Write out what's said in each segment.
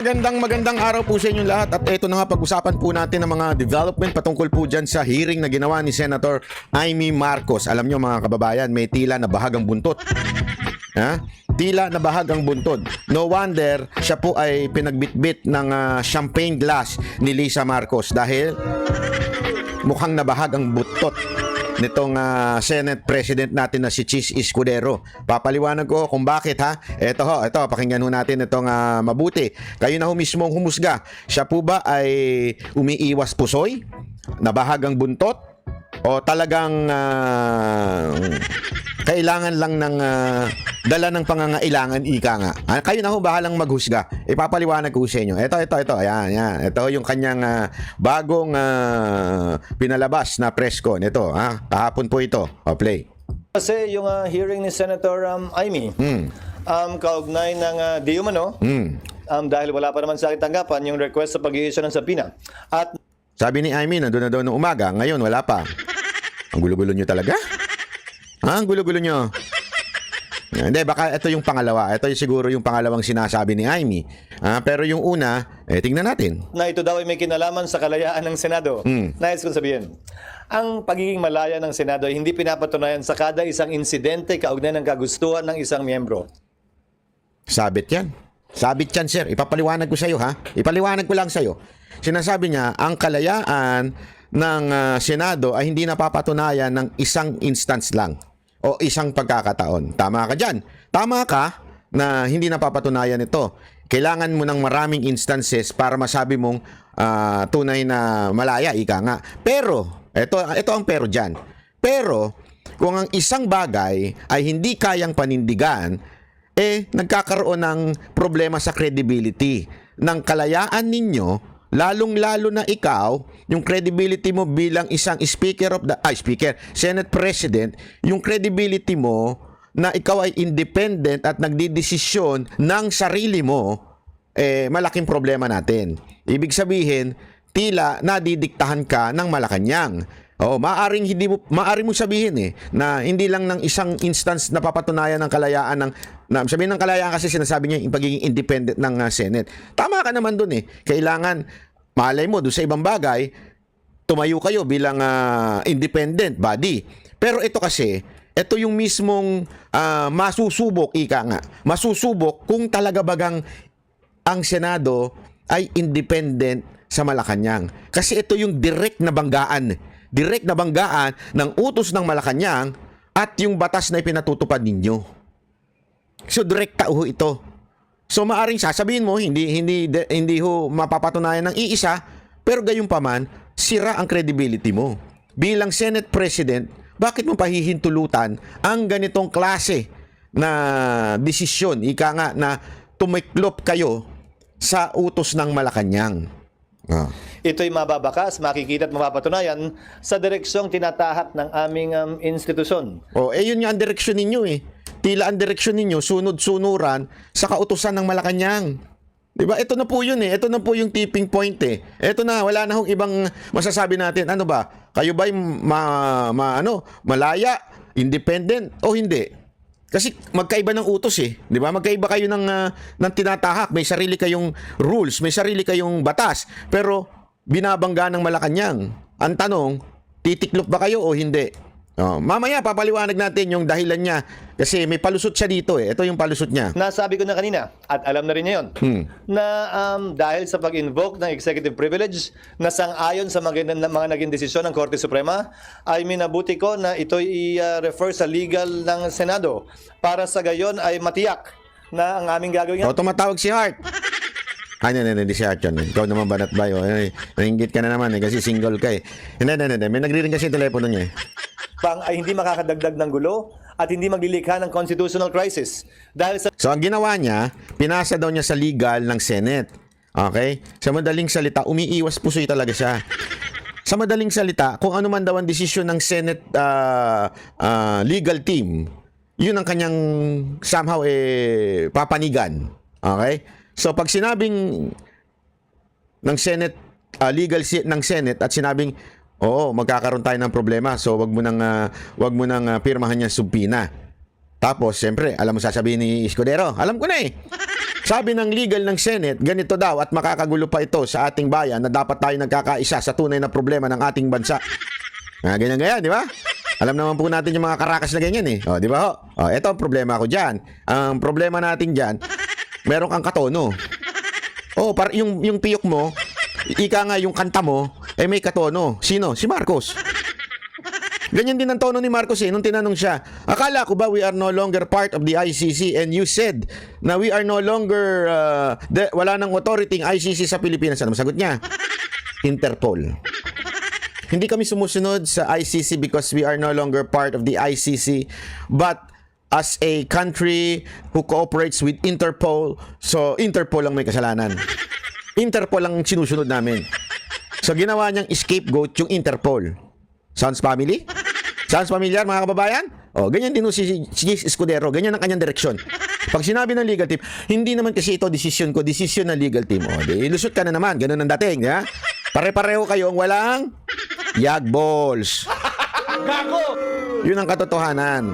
Magandang araw po sa inyong lahat at ito na nga pag-usapan po natin ang mga development patungkol po dyan sa hearing na ginawa ni Senator Amy Marcos. Alam nyo mga kababayan, may tila na bahagang buntot. Ha? Tila na bahagang buntod. No wonder siya po ay pinagbitbit ng champagne glass ni Lisa Marcos dahil mukhang nabahag ang buntot nitong Senate President natin na si Chis Escudero. Papaliwanag ko kung bakit ha. Ito pakinggan ho natin itong mabuti. Kayo na ho mismong humusga. Siya po ba ay umiiwas pusoy? Nabahag ang buntot? O talagang kailangan lang ng dala ng pangangailangan ika nga. Kayo na ho bahalang maghusga. Ipapaliwanag ko sa inyo. Ito. Ayan. Ito yung kanyang bagong pinalabas na press con. Ito, kahapon po ito. Play. Kasi yung hearing ni Senator Amy, kaugnay ng di umano, dahil wala pa naman sa aking tanggapan yung request sa pag-i-issue ng subpoena. At sabi ni Amy, nandun na daw ng umaga. Ngayon, wala pa. Ang gulo-gulo nyo talaga? Ang gulo-gulo nyo. Hindi, baka ito yung pangalawa. Ito yung siguro yung pangalawang sinasabi ni Amy. Pero yung una, tingnan natin. na ito daw ay may kinalaman sa kalayaan ng Senado. Nais kong sabihin, ang pagiging malaya ng Senado ay hindi pinapatunayan sa kada isang insidente kaugnay ng kagustuhan ng isang miyembro. Sabit yan. Sabit yan, sir. Ipapaliwanag ko sa'yo, ha? Ipaliwanag ko lang sa'yo. Sinasabi niya, ang kalayaan ng Senado ay hindi napapatunayan ng isang instance lang o isang pagkakataon. Tama ka dyan. Tama ka na hindi napapatunayan ito. Kailangan mo ng maraming instances para masabi mong tunay na malaya, ika nga. Pero, ito ang pero dyan. Pero, kung ang isang bagay ay hindi kayang panindigan, nagkakaroon ng problema sa credibility ng kalayaan ninyo, lalong-lalo na ikaw, yung credibility mo bilang isang Senate President, yung credibility mo na ikaw ay independent at nagdidesisyon ng sarili mo, malaking problema natin. Ibig sabihin, tila nadidiktahan ka ng Malacanang. Maaring mo sabihin na hindi lang ng isang instance napapatunayan ng kalayaan sabihin ng kalayaan kasi sinasabi niya yung pagiging independent ng Senate. Tama ka naman doon Kailangan malay mo doon sa ibang bagay tumayo kayo bilang independent body. Pero ito kasi, ito yung mismong masusubok Masusubok kung talaga bagang ang Senado ay independent sa Malacanang. Kasi ito yung direct na banggaan ng utos ng Malacanang at yung batas na ipinatutupad ninyo. So direkta ito. So maaring sasabihin mo hindi ho mapapatunayan ng iisa, pero gayunpaman sira ang credibility mo. Bilang Senate President, bakit mo pahihintulutan ang ganitong klase na desisyon, ika nga na tumiklop kayo sa utos ng Malacanang? Ito'y mababakas, makikita at mapapatunayan sa direksyong tinatahak ng aming institusyon. Yun nga ang direksyon ninyo Tila ang direksyon ninyo, sunod-sunuran sa kautusan ng Malacanang. Diba? Ito na po yun Ito na po yung tipping point Ito na, wala na hong ibang masasabi natin. Ano ba? Kayo ba'y malaya, independent o hindi? Kasi magkaiba ng utos Diba? Magkaiba kayo ng tinatahak. May sarili kayong rules, may sarili kayong batas. Pero binabangga ng Malacanang. Ang tanong, titiklop ba kayo o hindi? Mamaya papaliwanag natin yung dahilan niya kasi may palusot siya dito Ito yung palusot niya. Nasabi ko na kanina at alam na rin niya yun na dahil sa pag-invoke ng executive privilege na sang-ayon sa mga naging desisyon ng Korte Suprema ay minabuti ko na ito'y i-refer sa legal ng Senado para sa gayon ay matiyak na ang aming gagawin. Tumatawag si Hart. Hindi si Hart yun. Ikaw naman banat ba yun? Nainggit ka na naman kasi single ka Hindi. May nagriring kasi yung telepono niya ay hindi makakadagdag ng gulo at hindi maglilikha ng constitutional crisis. So ang ginawa niya, pinasa daw niya sa legal ng Senate. Okay? Sa madaling salita, umiiwas pusoy talaga siya. Sa madaling salita, kung ano man daw ang desisyon ng Senate legal team, yun ang kanyang somehow papanigan. Okay? So pag sinabing ng Senate, legal ng Senate at sinabing magkakaroon tayo ng problema. So wag mo nang pirmahan niya subpoena. Tapos, siyempre, alam mo sasabihin ni Escudero, alam ko na Sabi ng legal ng Senate, ganito daw at makakagulo pa ito sa ating bayan na dapat tayo nagkakaisa sa tunay na problema ng ating bansa. Ganyan, di ba? Alam naman po natin yung mga karakas na ganyan eh. O, di ba ho? O, ito ang problema ko dyan. Ang problema natin dyan, meron kang katono. O, yung piyok mo, ika nga yung kanta mo, may katono. Sino? Si Marcos. Ganyan din ang tono ni Marcos nung tinanong siya, akala ko ba we are no longer part of the ICC and you said na we are no longer, wala nang authority ang ICC sa Pilipinas. Ano masagot niya? Interpol. Hindi kami sumusunod sa ICC because we are no longer part of the ICC, but as a country who cooperates with Interpol, so Interpol ang may kasalanan. Interpol ang sinusunod namin. So ginawa niyang scapegoat yung Interpol. Sounds family? Sounds familiar mga kababayan? O, ganyan din si Chief Escudero. Ganyan ang kanyang direksyon. Pag sinabi ng legal team, hindi naman kasi ito desisyon ko, desisyon ng legal team. O, ilusot ka na naman. Ganun ang dating. Ya? Pare-pareho kayong walang yagballs. Gago! Yun ang katotohanan.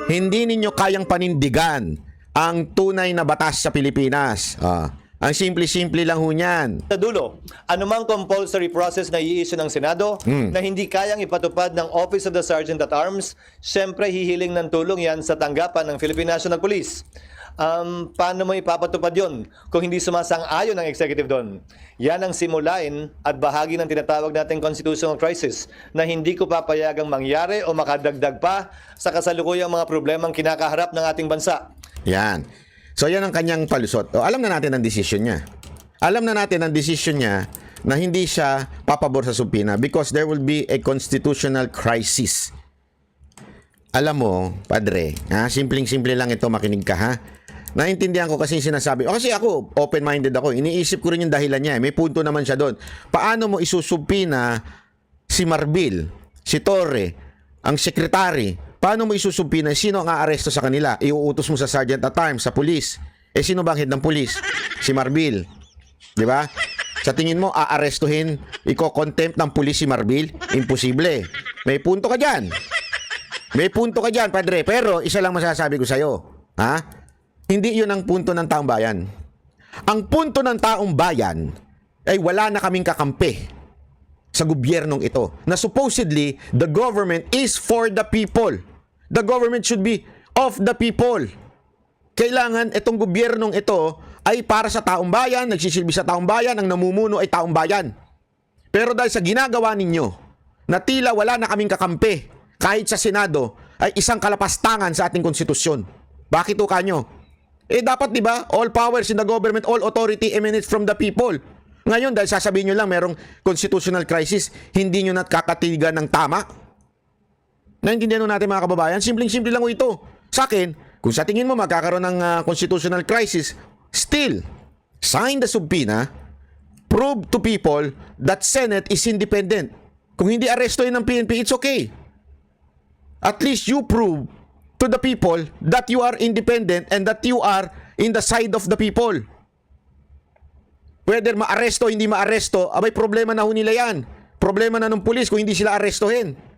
Hindi ninyo kayang panindigan ang tunay na batas sa Pilipinas. Ang simple-simple lang ho niyan. Sa dulo, anumang compulsory process na i-issue ng Senado na hindi kayang ipatupad ng Office of the Sergeant at Arms, syempre hihiling ng tulong yan sa tanggapan ng Philippine National Police. Paano mo ipapatupad yon kung hindi sumasang-ayon ng executive doon? Yan ang simulain at bahagi ng tinatawag nating constitutional crisis na hindi ko papayagang mangyari o makadagdag pa sa kasalukuyang mga problemang kinakaharap ng ating bansa. Yan. So yan ang kanyang palusot. Alam na natin ang desisyon niya. Alam na natin ang desisyon niya na hindi siya papabor sa subpoena because there will be a constitutional crisis. Alam mo, padre, simpleng-simple lang ito, makinig ka ha. Naintindihan ko kasi sinasabi. Kasi ako, open-minded ako. Iniisip ko rin yung dahilan niya. May punto naman siya doon. Paano mo isusubpina si Marbil, si Torre, ang sekretary? Paano mo isusubpina? Sino ang aaresto sa kanila? Iuutos mo sa Sergeant at Arms, sa pulis. Sino bang head ng pulis? Si Marbil. Di ba? Sa tingin mo, aarestuhin, iko-contempt ng pulis si Marbil? Imposible. May punto ka dyan. May punto ka dyan, padre. Pero, isa lang masasabi ko sa'yo. Hindi yun ang punto ng taong bayan. Ang punto ng taong bayan ay wala na kaming kakampi sa gobyernong ito. Na supposedly, the government is for the people. The government should be of the people. Kailangan itong gobyernong ito ay para sa taong bayan, nagsisilbi sa taong bayan, ang namumuno ay taong bayan. Pero dahil sa ginagawa ninyo, na tila wala na kaming kakampi, kahit sa Senado, ay isang kalapastangan sa ating konstitusyon. Bakit o kanyo? Dapat di ba, all powers in the government, all authority emanates from the people. Ngayon, dahil sasabihin nyo lang merong constitutional crisis, hindi nyo nakakatigan ng tama. Naintindihan natin mga kababayan, simpleng-simple lang ito. Sa akin, kung sa tingin mo magkakaroon ng constitutional crisis, still, sign the subpoena, prove to people that Senate is independent. Kung hindi arestoin ng PNP, it's okay. At least you prove to the people that you are independent and that you are in the side of the people. Whether maaresto o hindi maaresto, abay problema na ho nila yan. Problema na ng pulis kung hindi sila arestohin.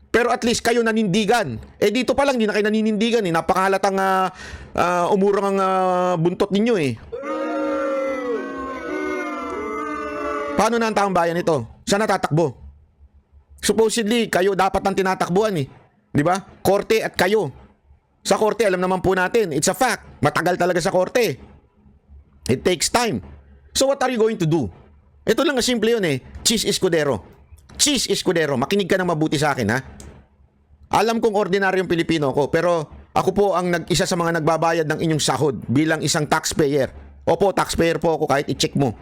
Pero at least kayo nanindigan. Dito pa lang, hindi na kayo naninindigan. Napakahalatang umurang ang buntot ninyo Paano na ang taong bayan ito? Saan natatakbo? Supposedly, kayo dapat ang tinatakbuhan Di ba? Korte at kayo. Sa korte, alam naman po natin, it's a fact. Matagal talaga sa korte. It takes time. So what are you going to do? Ito lang simple yun Chief Escudero. Chief Escudero, makinig ka na mabuti sa akin Alam kong ordinaryong Pilipino ko, pero ako po ang isa sa mga nagbabayad ng inyong sahod bilang isang taxpayer. Opo, taxpayer po ako kahit i-check mo.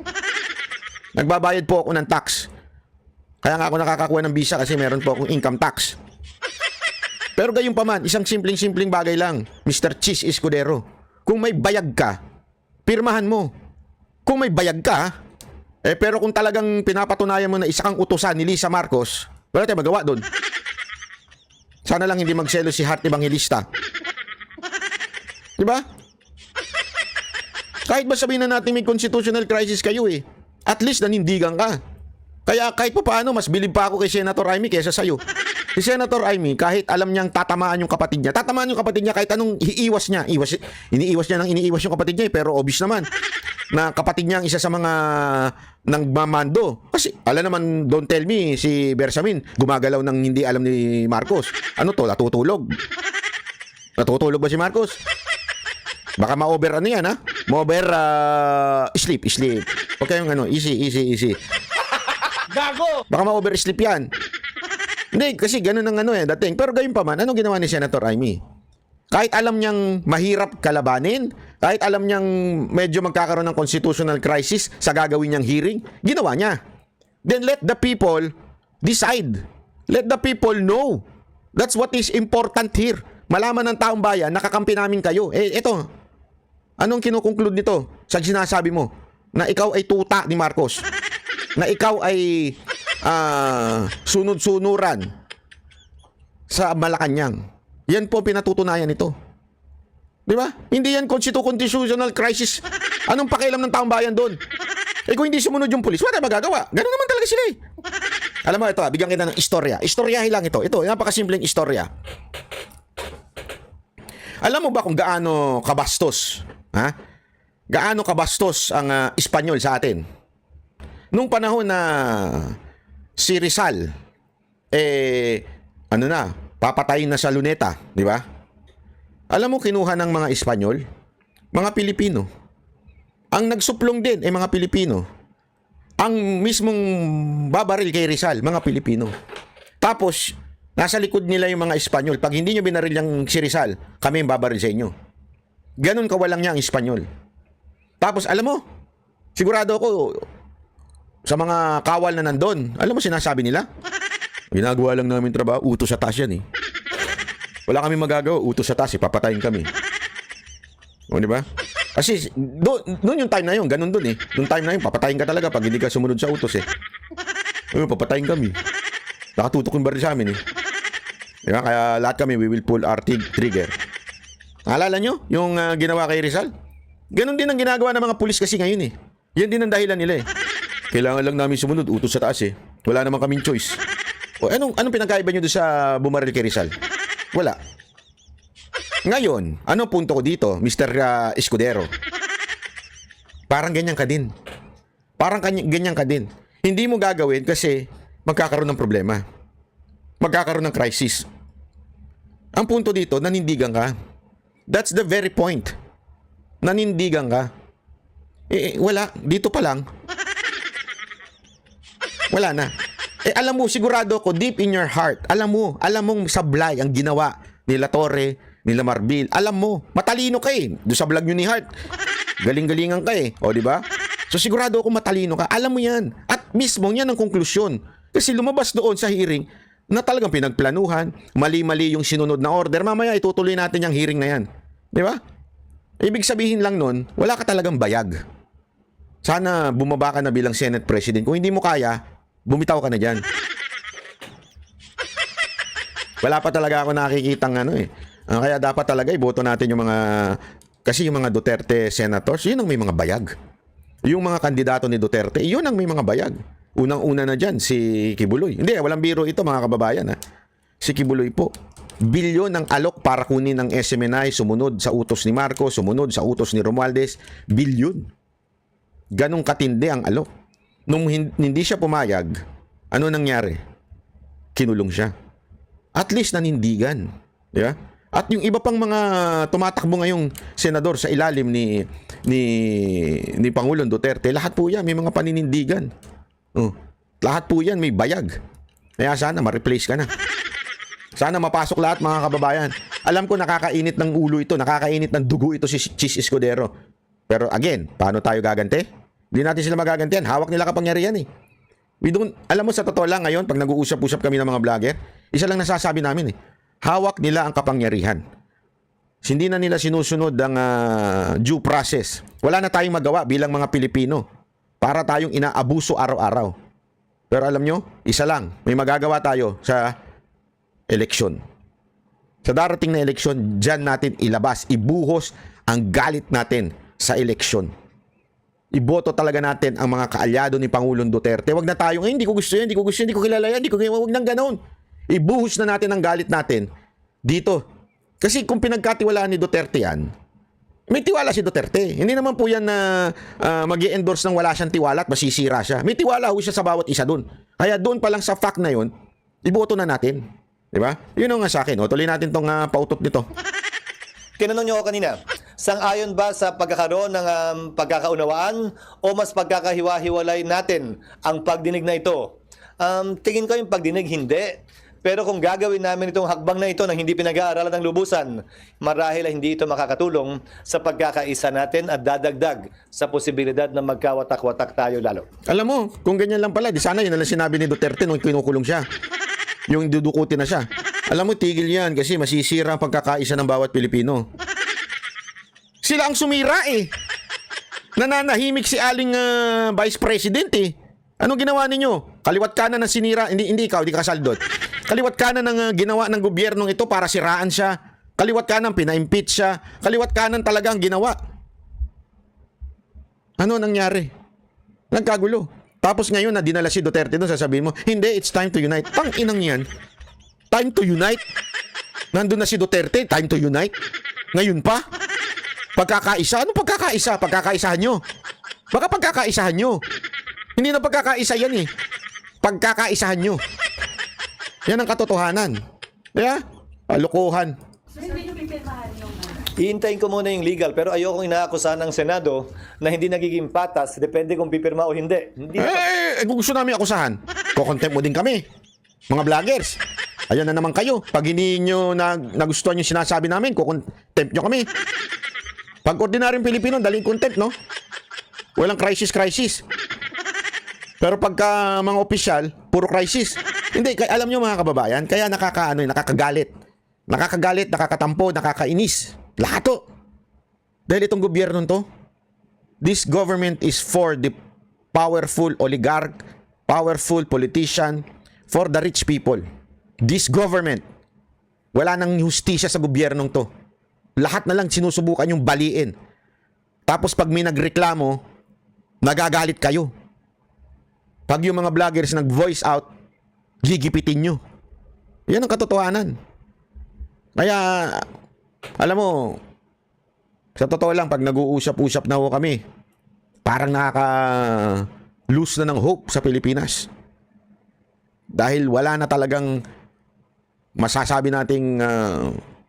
Nagbabayad po ako ng tax. Kaya nga ako nakakakuha ng visa kasi meron po akong income tax. Pero gayon pa man, isang simpleng-simpleng bagay lang, Mr. Chief Escudero. Kung may bayag ka, pirmahan mo. Kung may bayag ka, pero kung talagang pinapatunayan mo na isa kang utusan ni Lisa Marcos, wala tayong magawa doon. Sana lang hindi magselo si Heart Evangelista. Diba? Kahit ba sabihin na natin may constitutional crisis kayo At least nanindigan ka. Kaya kahit pa paano, mas bilib pa ako kay Senator Amy kaysa sa'yo. Si Senator Amy, kahit alam niyang tatamaan yung kapatid niya kahit anong iniiwas niya ng iniiwas yung kapatid niya, pero obvious naman na kapatid niya ang isa sa mga nagmamando. Kasi, alam naman, don't tell me, si Bersamin, gumagalaw ng hindi alam ni Marcos. Ano to, natutulog? Natutulog ba si Marcos? Baka ma-over ano yan, ha? Ma-over, sleep. Okay, yung ano, easy. Gago! Baka ma-over sleep yan. Hindi, kasi ganun ang ano dating. Pero gayon pa man, ano ginawa ni Senator Amy? Kahit alam niyang mahirap kalabanin, kahit alam niyang medyo magkakaroon ng constitutional crisis sa gagawin niyang hearing, ginawa niya. Then let the people decide. Let the people know. That's what is important here. Malaman ng taong bayan, nakakampi namin kayo. Eto, anong kinukonclude nito sa sinasabi mo? Na ikaw ay tuta ni Marcos. Na ikaw ay sunod-sunuran sa Malacanang. Yan po pinatutunayan nito. Di ba? Hindi yan constitutional crisis. Anong pakialam ng taong bayan doon? Kung hindi sumunod yung pulis, wala magagawa. Ganun naman talaga sila eh. Alam mo, ito bigyan kita ng istorya. Istoryahin lang ito. Ito, napakasimpleng istorya. Alam mo ba kung gaano kabastos? Ha? Gaano kabastos ang Espanyol sa atin? Nung panahon na si Rizal, papatayin na sa Luneta, di ba? Alam mo, kinuha ng mga Espanyol, mga Pilipino. Ang nagsuplong din ay mga Pilipino. Ang mismong babaril kay Rizal, mga Pilipino. Tapos, nasa likod nila yung mga Espanyol. Pag hindi nyo binaril yung si Rizal, kami yung babaril sa inyo. Ganun kawalang niya ang Espanyol. Tapos, alam mo, sigurado ako, sa mga kawal na nandun, alam mo sinasabi nila? Ginagawa lang namin trabaho, utos sa taas yan eh. Wala kami magagawa, utos sa taas, papatayin kami. O, di ba? Kasi, doon yung time na yun, ganun doon eh. Doon time na yun, papatayin ka talaga pag hindi ka sumunod sa utos eh. O, papatayin kami. Nakatutok yung baril sa amin eh. Di ba? Kaya lahat kami, we will pull our trigger. Naalala nyo yung ginawa kay Rizal? Ganun din ang ginagawa ng mga pulis kasi ngayon eh. Yan din ang dahilan nila eh. Kailangan lang namin sumunod, utos sa taas eh. Wala naman kaming choice. O anong pinagkaiba nyo doon sa bumaril kay Rizal? Wala. Ngayon, anong punto ko dito, Mr. Escudero? Parang ganyan ka din. Ganyan ka din. Hindi mo gagawin kasi magkakaroon ng problema. Magkakaroon ng crisis. Ang punto dito, nanindigan ka. That's the very point. Nanindigan ka. Wala. Dito pa lang. Wala na. Alam mo, sigurado ko, deep in your heart, alam mong sablay ang ginawa nila Torre, nila Marbil. Alam mo, matalino ka eh. Doon sa vlog nyo ni Hart. Galing-galingan ka eh. O, di ba? So, sigurado ako matalino ka. Alam mo yan. At mismo, yan ang konklusyon. Kasi lumabas doon sa hearing na talagang pinagplanuhan, mali-mali yung sinunod na order. Mamaya, itutuloy natin yung hearing na yan. Di ba? Ibig sabihin lang nun, wala ka talagang bayag. Sana bumaba ka na bilang Senate President. Kung hindi mo kaya, bumitaw ka na dyan. Wala pa talaga ako nakikitang kaya dapat talaga iboto natin yung mga... Kasi yung mga Duterte senators, yun ang may mga bayag. Yung mga kandidato ni Duterte, yun ang may mga bayag. Unang-una na dyan, si Kibuloy. Hindi, walang biro ito mga kababayan. Si Kibuloy po. Bilyon ng alok para kunin ng SMNI, sumunod sa utos ni Marcos, sumunod sa utos ni Romualdez. Bilyon. Ganong katindi ang alok. Nung hindi siya pumayag, ano nangyari? Kinulong siya. At least nanindigan. Di ba? At yung iba pang mga tumatakbo ngayong senador sa ilalim ni Pangulong Duterte, lahat po yan may mga paninindigan. Lahat po yan may bayag. Kaya sana ma-replace ka na. Sana mapasok lahat mga kababayan. Alam ko nakakainit ng ulo ito, nakakainit ng dugo ito si Chis Escudero. Pero again, paano tayo gaganti? Hindi natin sila magagantihan. Hawak nila kapangyarihan eh. Alam mo sa totoo lang ngayon, pag nag-uusap-usap kami ng mga vlogger, isa lang nasasabi namin eh. Hawak nila ang kapangyarihan. Hindi na nila sinusunod ang due process. Wala na tayong magawa bilang mga Pilipino para tayong inaabuso araw-araw. Pero alam nyo, isa lang, may magagawa tayo sa eleksyon. Sa darating na eleksyon, dyan natin ilabas, ibuhos ang galit natin sa eleksyon. Iboto talaga natin ang mga kaalyado ni Pangulong Duterte. Wag na tayong, hindi ko gusto yan, hindi ko kilala yan, wag nang ganon. Ibuhos na natin ang galit natin dito. Kasi kung pinagkatiwalaan ni Duterte yan, may tiwala si Duterte. Hindi naman po yan na mag-i-endorse ng wala siyang tiwala at masisira siya. May tiwala ho siya sa bawat isa dun. Kaya doon pa lang sa fact na yun, iboto na natin. Di ba? Yun ang nga sa akin. O, tuloy natin tong pautot nito. Tinanong niyo ako kanina, sang-ayon ba sa pagkakaroon ng pagkakaunawaan o mas pagkakahiwa-hiwalay natin ang pagdinig na ito? Tingin ko yung pagdinig hindi. Pero kung gagawin namin itong hakbang na ito nang hindi pinag-aaralan ng lubusan, marahil ay hindi ito makakatulong sa pagkakaisa natin at dadagdag sa posibilidad na magkawatak-watak tayo lalo. Alam mo, kung ganyan lang pala, di sana yun na lang sinabi ni Duterte nung kinukulong siya. Yung dudukutin na siya. Alam mo, tigil yan kasi masisira ang pagkakaisa ng bawat Pilipino. Sila ang sumira eh. Nananahimik si aling Vice President eh. Anong ginawa ninyo? Kaliwat kanan ng sinira, hindi ikaw, hindi ka kasaldot. Kaliwat kanan ng ginawa ng gobyernong ito para siraan siya. Kaliwat kanan, pina-impeach siya. Kaliwat kanan talaga ang ginawa. Ano nangyari? Nagkagulo. Tapos ngayon na dinala si Duterte doon, sasabihin mo, hindi, it's time to unite. Pang inang yan. Time to unite? Nandun na si Duterte, time to unite? Ngayon pa? Pagkakaisa? Ano pagkakaisa? Pagkakaisahan nyo. Baka pagkakaisahan nyo. Hindi na pagkakaisa yan eh. Pagkakaisahan nyo. Yan ang katotohanan. Kaya, lokohan. Hihintayin ko muna yung legal pero ayokong inaakusahan ng Senado na hindi nagiging patas depende kung pipirma o hindi. Kung gusto namin akusahan, kukontempt mo din kami. Mga vloggers. Ayan na naman kayo. Pag hindi nyo nagustuhan yung sinasabi namin, kukontempt nyo kami. Pag ordinaryong Pilipino, daling contempt, no? Walang crisis. Pero pagka mga opisyal, puro crisis. Hindi, alam nyo mga kababayan, kaya nakakagalit. Nakakagalit, nakakatampo, nakakainis. Lahat to. Dahil itong gobyerno to, this government is for the powerful oligarch, powerful politician, for the rich people. This government, wala nang hustisya sa gobyernong to. Lahat na lang sinusubukan yung baliin. Tapos pag may nagreklamo, nagagalit kayo. Pag yung mga vloggers nag-voice out, gigipitin nyo. Yan ang katotohanan. Kaya, alam mo, sa totoo lang, pag nag-uusap-usap na ho kami, parang nakaka-lose na ng hope sa Pilipinas. Dahil wala na talagang masasabi nating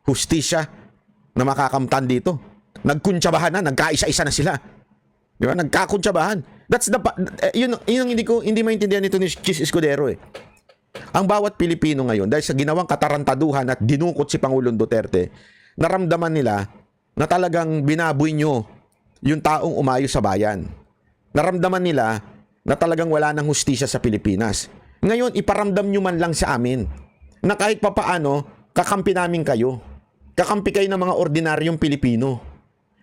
hustisya na makakamtan dito. Nagkuntsabahan na, nagkaisa-isa na sila. Di ba? Nagkakuntsabahan. That's the yun ang hindi maintindihan nito ni Chis Escudero eh. Ang bawat Pilipino ngayon dahil sa ginawang katarantaduhan at dinukot si Pangulong Duterte, naramdaman nila na talagang binaboy nyo yung taong umayo sa bayan. Naramdaman nila na talagang wala nang hustisya sa Pilipinas. Ngayon, iparamdam nyo man lang sa amin na kahit papaano, kakampi namin kayo. Kakampi kayo ng mga ordinaryong Pilipino.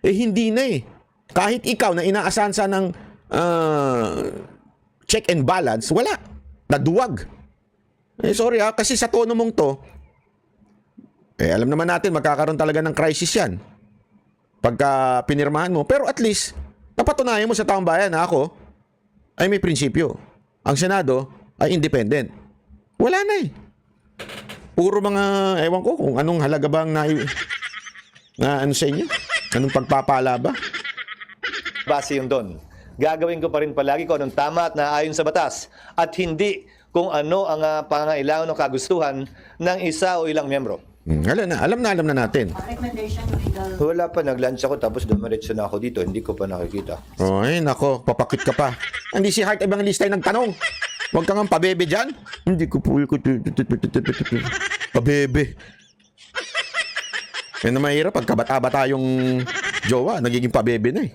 Eh, hindi na eh. Kahit ikaw na inaasahan sa ng check and balance, wala. Naduwag. Eh, sorry kasi sa tono mong to, alam naman natin, magkakaroon talaga ng crisis yan. Pagka pinirmahan mo. Pero at least, napatunayan mo sa taong bayan na ako ay may prinsipyo. Ang Senado ay independent. Wala na eh. Puro mga, ewan ko kung anong halaga bang na ano sa inyo? Anong pagpapala ba? Base yun doon. Gagawin ko pa rin palagi kung anong tama at naayon sa batas at hindi kung ano ang pangangailangan o kagustuhan ng isa o ilang miyembro. Alam na natin. Recommendation legal. Wala pa, nag-lunch ako tapos dumiretso na ako dito. Hindi ko pa nakikita. Ay, nako, papakit ka pa. Hindi si Heart Evangelista yung nagtanong. Huwag ka nga pabebe dyan. Hindi ko po. Pabebe. Yan na mahirap. Pagkabata-bata yung jowa, nagiging pabebe na eh.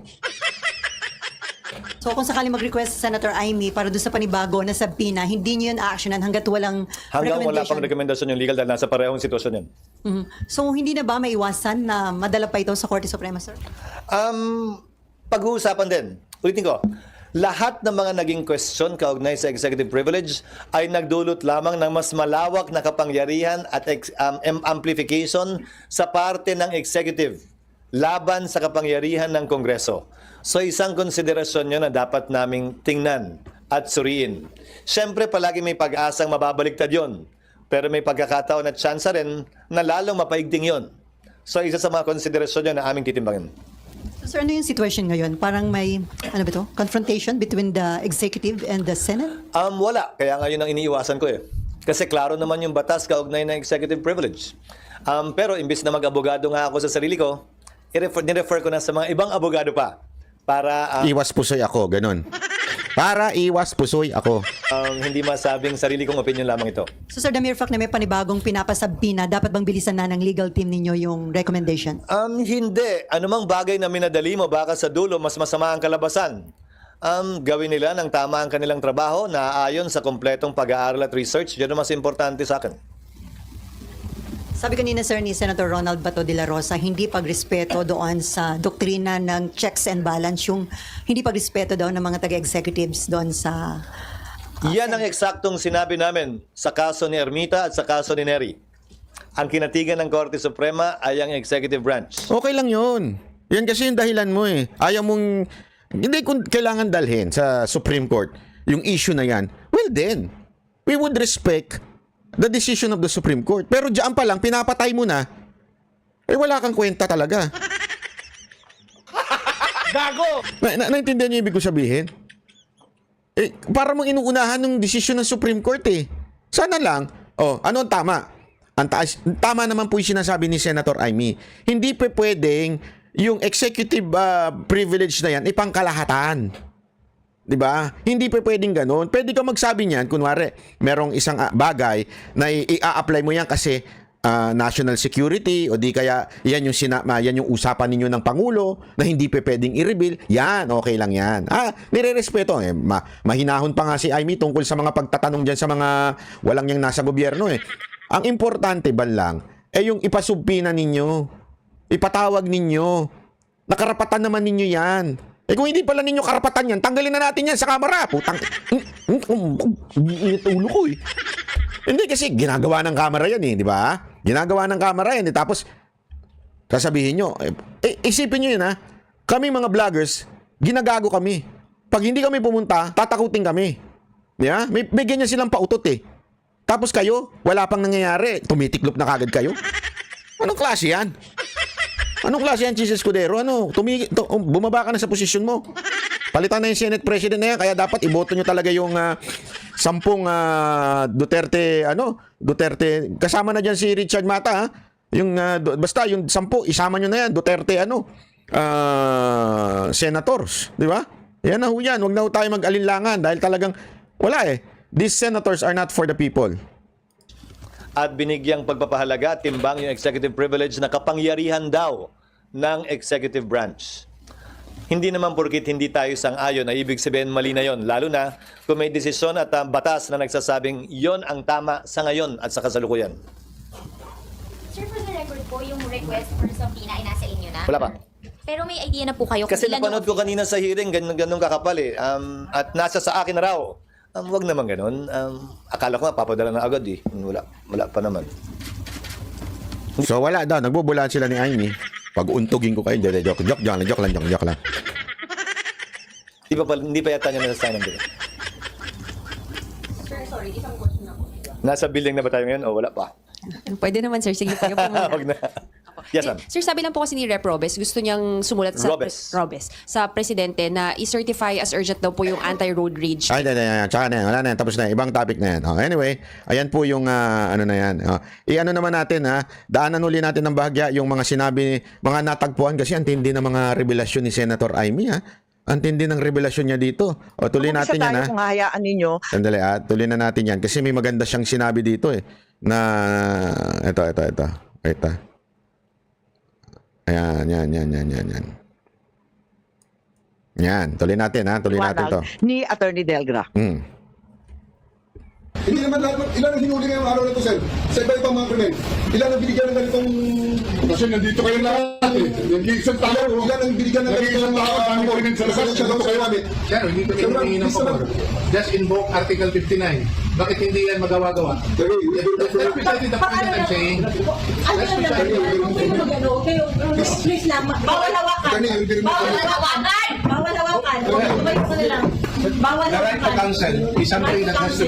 So kung sakali mag-request si Senator Amy para doon sa panibago na sabina, hindi niyo yun actionan hanggat walang Hanggang wala pang recommendation. rekomendasyon yung legal dahil nasa parehong sitwasyon yan. Mhm. So hindi na ba maiwasan na madala pa ito sa Korte Suprema, sir? Pag-uusapan din. Ulitin ko. Lahat ng mga naging question kaugnay sa executive privilege ay nagdulot lamang ng mas malawak na kapangyarihan at amplification sa parte ng executive laban sa kapangyarihan ng Kongreso. So isang konsiderasyon yun na dapat naming tingnan at suriin. Siyempre palagi may pag-asang mababaliktad yon. Pero may pagkakataon at tsansa rin na lalong mapaigting yon. So isa sa mga konsiderasyon yun na aming titimbangin. So, sir, ano yung situation ngayon? Parang may, ano ba to? Confrontation between the executive and the Senate? Wala. Kaya nga yun ang iniiwasan ko eh. Kasi klaro naman yung batas kaugnay ng executive privilege. Pero imbis na mag-abogado nga ako sa sarili ko, nirefer ko na sa mga ibang abogado pa para Iwas pusoy ako, ganun. Para iwas pusoy ako. hindi masabing sarili kong opinion lamang ito. So, sir, the mere fact na may panibagong pinapasabina, dapat bang bilisan na ng legal team ninyo yung recommendation? Hindi. Anumang bagay na minadali mo, baka sa dulo mas masama ang kalabasan. Gawin nila ng tama ang kanilang trabaho na ayon sa kompletong pag-aaral at research. Yan ang mas importante sa akin. Sabi kanina, sir, ni Senator Ronald Bato de la Rosa, hindi pagrespeto doon sa doktrina ng checks and balance, yung hindi pagrespeto daw ng mga taga-executives doon sa... Yan ang eksaktong sinabi namin sa kaso ni Ermita at sa kaso ni Neri. Ang kinatigan ng Korte Suprema ay ang executive branch. Okay lang yun. Yan kasi yung dahilan mo eh. Ayaw mong... Hindi kung kailangan dalhin sa Supreme Court yung issue na yan. Well then, we would respect the decision of the Supreme Court. Pero diyan pa lang, pinapatay mo na, eh wala kang kwenta talaga. Gago! Naintindihan niyo yung ibig ko sabihin? Eh, para mong inuunahan ng decision ng Supreme Court eh. Sana lang, ano ang tama? Tama naman po yung sinasabi ni Senator Amy. Hindi pa pwedeng yung executive privilege na yan ipangkalahatan. 'Di ba? Hindi pa pwedeng ganoon. Pwede ka magsabi niyan, kunwari, merong isang bagay na i-apply mo yan kasi national security o di kaya yan yung usapan ninyo ng Pangulo na hindi pa pwedeng i-reveal. Yan, okay lang yan. Nire-respeto. Mahinahon pa nga si Amy tungkol sa mga pagtatanong diyan sa mga walang yang nasa gobyerno eh. Ang importante ba lang yung ipasubpina ninyo. Ipatawag ninyo. Nakarapatan naman ninyo yan. Eh kung hindi pala ninyo karapatan yan, tanggalin na natin yan sa kamera. Putang... Init ulo ko eh. Hindi kasi ginagawa ng kamera yan eh, di ba? Ginagawa ng kamera yan eh. Tapos, sasabihin nyo, isipin nyo yun ha. Kami mga vloggers, ginagago kami. Pag hindi kami pumunta, tatakutin kami. Di ba? May ganyan silang pautot eh. Tapos kayo, wala pang nangyayari. Tumitiklop na kagad kayo. Anong klase yan? Anong klase yan, Jesus Escudero? Bumaba ka na sa posisyon mo. Palitan na yung Senate President na yan, kaya dapat iboto nyo talaga yung 10 Duterte, Duterte. Kasama na dyan si Richard Mata, ha? Basta yung 10, isama nyo na yan, Duterte, senators. Di ba? Yan na ho yan. Huwag na ho tayo mag-alinlangan dahil talagang, wala eh. These senators are not for the people. At binigyang pagpapahalaga at timbang yung executive privilege na kapangyarihan daw ng executive branch. Hindi naman porkit hindi tayo sang-ayon ay ibig sabihin mali na yon, lalo na kung may desisyon at batas na nagsasabing yon ang tama sa ngayon at sa kasalukuyan. Sir, for the record po, yung request for subpoena ay nasa inyo na? Wala pa. Pero may idea na po kayo kung Kasi ilan napanood ko kanina sa hearing, ganun kakapal eh. At nasa sa akin na raw. Wag naman ganun. Akala ko nga papadala na agad eh. Wala pa naman. So wala daw, nagbubulaan sila ni Amy. Pag untugin ko kayo, joke lang. Hindi pa yata niya nasa ng bill. Sir, sorry, isang question ako. Nasa building na ba tayo ngayon o wala pa? Pwede naman, sir. Sige, kayo po muna. Wag na. Yes, ma'am. Sir, sabi lang po kasi ni Rep. Robes, gusto niyang sumulat sa sa presidente na i-certify as urgent daw po yung anti-road rage. Ay, tsaka na yan. Wala na yan. Tapos na yan. Ibang topic na yan. Anyway, ayan po yung ano na yan. I-ano naman natin daanan uli natin ng bahagya yung mga sinabi, mga natagpuan kasi ang tindi ng mga revelasyon ni Senator Amy Ang tindi ng revelasyon niya dito. Tuloy natin yan Kung hayaan ninyo. Sandali tuloy na natin yan kasi may maganda siyang sinabi dito na ito. Wait Ayan. Yan, tuloy natin to. Ni Attorney Delgra. Hindi naman lahat, ilan ang hinuli ngayong araw na ito, sir? Sa iba-ibang mga krimen. Ilan ang binigyan ng ganitong... Kasi nandito kayo lahat eh. Nag-iisang tao. Ilan ang binigyan ng ganitong... Dami krimen sa labas. Nandito kayo namin. Sir, hindi ko hinihingi ng pabor. Just invoke Article 59. Bakit hindi yan magawa-gawa? That's precisely the point that I'm saying. That's precisely the point. Please lang, bawal hawakan. Bawal hawakan. Tumayo ka na lang. Bawal The right to hawakan. counsel is something that has to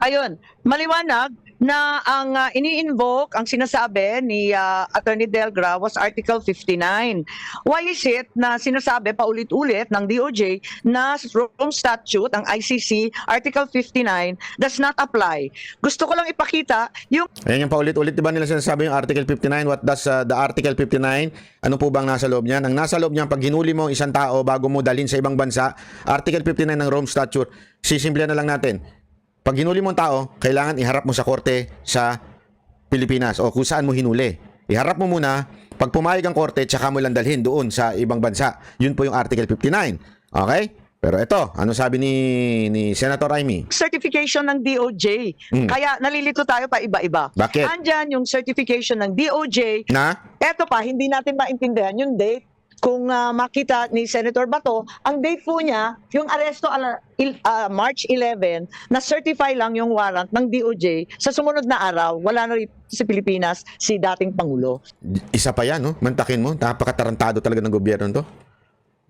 Ayun, maliwanag na ang ini-invoke, ang sinasabi ni Attorney Delgra was Article 59. Why is it na sinasabi paulit-ulit ng DOJ na Rome Statute, ang ICC, Article 59, does not apply? Gusto ko lang ipakita yung Ayan yung paulit-ulit, di ba nila sinasabi yung Article 59? What does the Article 59? Ano po bang nasa loob niyan? Ang nasa loob niyan, pag hinuli mo ang isang tao bago mo dalhin sa ibang bansa, Article 59 ng Rome Statute, sisimplihan na lang natin. Pag hinuli mo ang tao, kailangan iharap mo sa korte sa Pilipinas o kung saan mo hinuli. Iharap mo muna, pag pumayag ang korte, tsaka mo lang dalhin doon sa ibang bansa. Yun po yung Article 59. Okay? Pero ito, ano sabi ni Senator Amy? certification ng DOJ. Kaya nalilito tayo pa iba-iba. Bakit? Andyan yung certification ng DOJ. Na? Eto pa, hindi natin maintindihan yung date. Kung makita ni Senator Bato, ang date po niya, yung aresto March 11, na-certify lang yung warrant ng DOJ. Sa sumunod na araw, wala na rin sa Pilipinas si dating Pangulo. Isa pa yan, no? Mantakin mo. Napakatarantado talaga ng gobyerno to.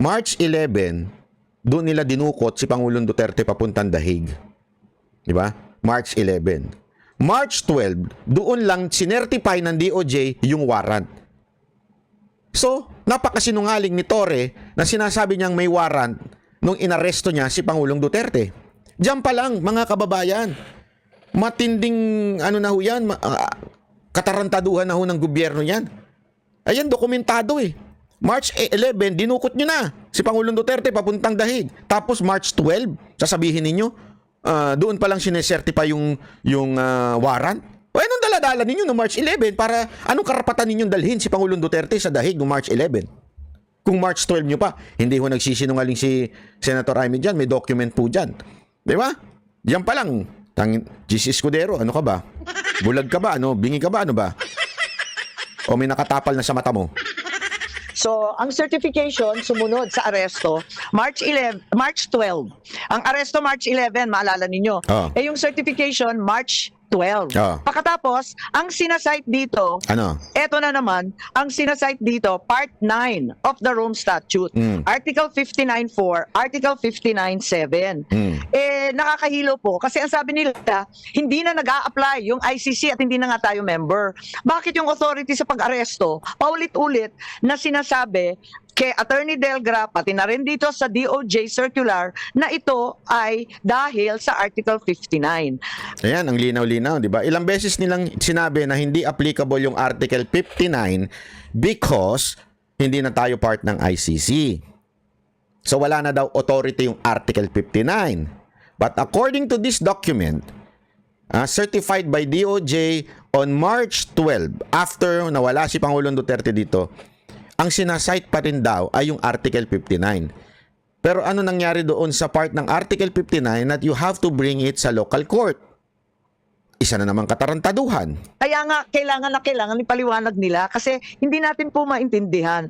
March 11, doon nila dinukot si Pangulong Duterte papuntang Dahig. Di ba? March 11. March 12, doon lang sinertify ng DOJ yung warrant. So, napakasinungaling ni Torre na sinasabi niyang may warrant nung inaresto niya si Pangulong Duterte. Diyan pa lang, mga kababayan. Matinding, ano na ho yan, katarantaduhan na ho ng gobyerno yan. Ayan, dokumentado eh. March 11, dinukot nyo na si Pangulong Duterte papuntang Dahig. Tapos March 12, sasabihin ninyo, doon pa lang sinesertify yung warrant. O anong daladala ninyo no March 11 para anong karapatan ninyong dalhin si Pangulong Duterte sa Dahig no March 11? Kung March 12 nyo pa, hindi ho nagsisinungaling si Senator Amy dyan, may document po dyan. Di ba? Diyan pa lang, Jesus Escudero, ano ka ba? Bulag ka ba? Ano? Bingi ka ba? Ano ba? O may nakatapal na sa mata mo? So, ang certification sumunod sa aresto March 12. Ang aresto March 11, maalala ninyo. Oh. Eh yung certification March 12. Oh. Pagkatapos, ang sinasite dito, Ano? eto na naman, ang sinasite dito, Part 9 of the Rome Statute. Article 59.4, Article 59.7. Eh, nakakahilo po. Kasi ang sabi nila, hindi na nag-a-apply yung ICC at hindi na nga tayo member. Bakit yung authority sa pag-aresto, paulit-ulit na sinasabi kay Attorney Delgra, pati na rin dito sa DOJ circular, na ito ay dahil sa Article 59. Ayan, ang linaw-linaw, di ba? Ilang beses nilang sinabi na hindi applicable yung Article 59 because hindi na tayo part ng ICC. So wala na daw authority yung Article 59. But according to this document, certified by DOJ on March 12, after nawala si Pangulong Duterte dito, ang sinasite pa rin daw ay yung Article 59. Pero ano nangyari doon sa part ng Article 59 that you have to bring it sa local court? Isa na namang katarantaduhan. Kaya nga, kailangan ipaliwanag nila kasi hindi natin po maintindihan.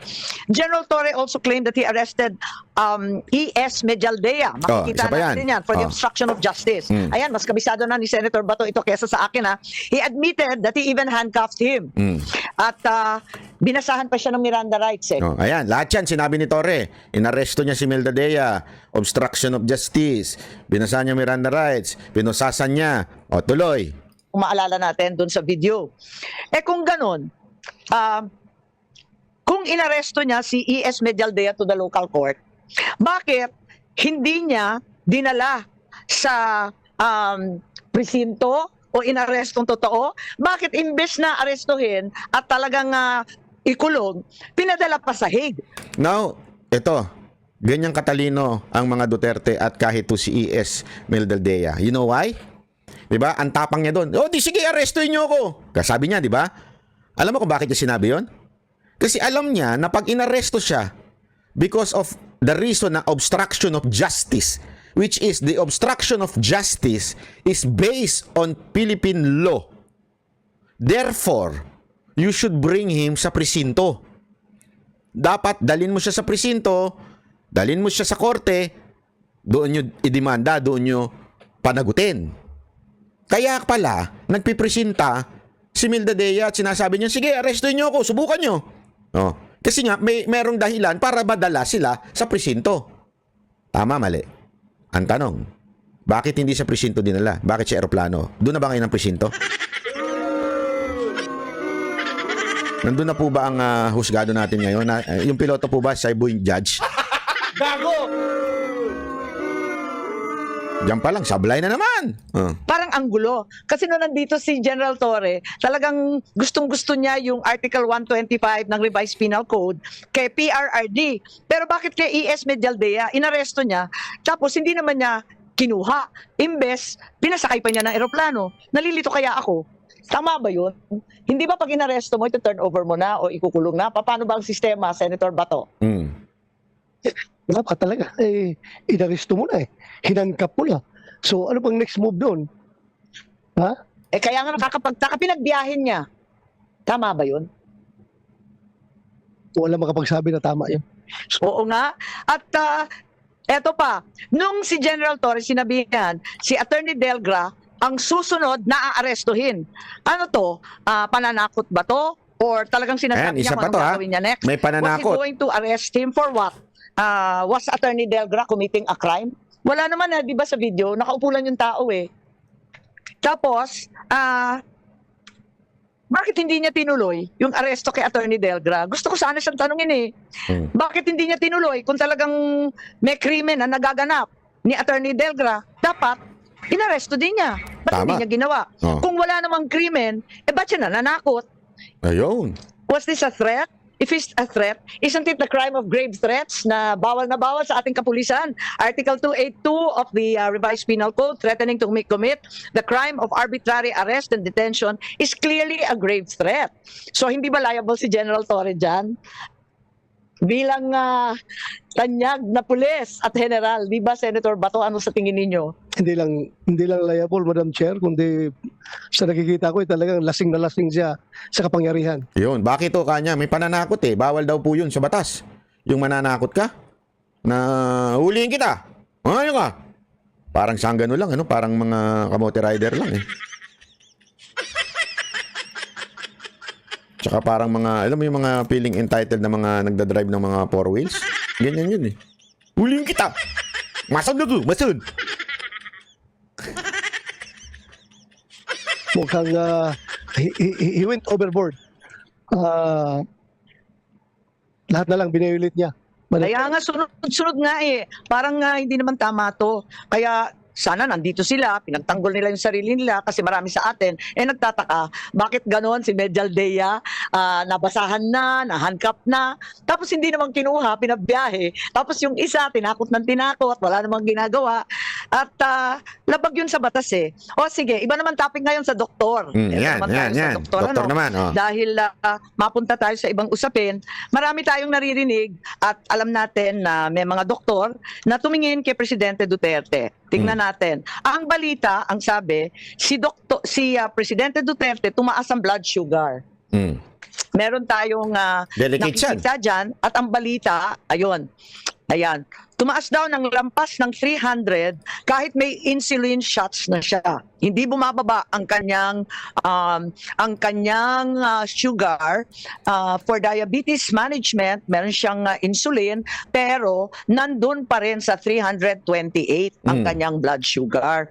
General Torre also claimed that he arrested E.S. Medialdea. Makikita isa pa yan. natin yan for the obstruction of justice. Ayan, mas kabisado na ni Senator Bato ito kesa sa akin. He admitted that he even handcuffed him. At binasahan pa siya ng Miranda rights. Ayan, lahat yan sinabi ni Torre. Inaresto niya si Medialdea, obstruction of justice, binasahan niya Miranda rights, pinusasan niya, o tuloy. Kung maalala natin dun sa video. Eh kung ganun, kung inaresto niya si E.S. Medialdea to the local court, bakit hindi niya dinala sa presinto o inarestong totoo? Bakit imbes na arestuhin at talagang ikulong, pinadala pa sa Hague? Now, ito, ganyang katalino ang mga Duterte at kahit to si E.S. Medialdea. You know why? Diba? Ang tapang niya doon. Oh, di sige, arrestuin niyo ako. Kasabi niya, diba? Alam mo kung bakit niya sinabi yon? Kasi alam niya na pag inaresto siya because of the reason na obstruction of justice, which is the obstruction of justice is based on Philippine law. Therefore, you should bring him sa presinto. Dapat dalhin mo siya sa presinto, dalhin mo siya sa korte, doon nyo idemanda, doon nyo panagutin. Kaya pala, nagpipresinta si Medialdea at sinasabi niya, sige, arrestuin niyo ako, subukan niyo. Oh. Kasi nga, merong dahilan para madala sila sa presinto. Tama, mali? Ang tanong, Bakit hindi sa presinto dinala? Bakit sa eroplano? Doon na ba kayo ng presinto? Nandun na po ba ang husgado natin ngayon? Yung piloto po ba, siya yung judge? Gago! Diyan pa lang, sablay na naman. Parang anggulo. Kasi nung nandito si General Torre, talagang gustong-gusto niya yung Article 125 ng Revised Penal Code kay PRRD. Pero bakit kay ES Medialdea, inaresto niya, tapos hindi naman niya kinuha. Imbes, pinasakay pa niya ng eroplano. Nalilito kaya ako. Tama ba yun? Hindi ba pag inaresto mo, ito turn over mo na o ikukulong na? Paano ba ang sistema, Senator Bato? Wala pa talaga. Inaresto mo na Hinangkap mo na. So, ano pang next move doon? Ha? Kaya nga nakakapagtaka, pinagbiyahin niya. Tama ba yun? Wala makapagsabi na tama yun. Oo nga. At eto pa, nung si General Torres sinabihan, si Attorney Delgra ang susunod na aarestuhin. Ano to? Pananakot ba to? Or talagang sinasabi Ayan, isa niya pa kung to, anong ha? gagawin niya next? May pananakot. Was he going to arrest him for what? Was Attorney Delgra committing a crime? Wala naman di ba sa video? Nakaupo lang yung tao Tapos, bakit hindi niya tinuloy yung aresto kay Attorney Delgra? Gusto ko sana siyang tanungin Bakit hindi niya tinuloy kung talagang may krimen na nagaganap ni Attorney Delgra? Dapat, inaresto din niya. Ba't hindi Tama. niya ginawa? Kung wala namang krimen, ba't siya nananakot? Ayun. Was this a threat? If it's a threat, isn't it the crime of grave threats na bawal sa ating kapulisan? Article 282 of the Revised Penal Code, threatening to commit the crime of arbitrary arrest and detention is clearly a grave threat. So hindi ba liable si General Torre dyan? Bilang tanyag na pulis at general, di ba Senator Bato, ano sa tingin ninyo? Hindi lang liable, Madam Chair, kundi sa nakikita ko talagang lasing na lasing siya sa kapangyarihan. Yun. Bakit to kanya? May pananakot Bawal daw po yun sa batas. Yung mananakot ka, na huliin kita. Ano ka? Parang sanggano lang, parang mga kamote rider lang Tsaka parang mga, alam mo yung mga feeling entitled na mga nagdadrive ng mga four wheels? Ganyan yun Huliin kita! Masad na to! Masad! Mukhang he went overboard. Lahat na lang binayulit niya. Kaya nga sunod-sunod nga Parang hindi naman tama to. Kaya sana nandito sila, pinagtanggol nila yung sarili nila kasi marami sa atin. Nagtataka, bakit ganon si Medialdea, nabasahan na, nahandcuff na, tapos hindi naman kinuha, pinabbiyahe. Tapos yung isa, tinakot ng tinakot, wala namang ginagawa. At labag yun sa batas O sige, iba naman topic ngayon sa doktor. Yan. Doktor naman. Dahil mapunta tayo sa ibang usapin, marami tayong naririnig at alam natin na may mga doktor na tumingin kay Presidente Duterte. Tingnan natin. Ang balita, ang sabi, si Presidente Duterte tumaas ang blood sugar. Meron tayong nakikita dyan at ang balita, ayan, tumaas daw ng lampas ng 300 kahit may insulin shots na siya. Hindi bumababa ang kanyang sugar for diabetes management. Meron siyang insulin pero nandun pa rin sa 328 ang kanyang blood sugar.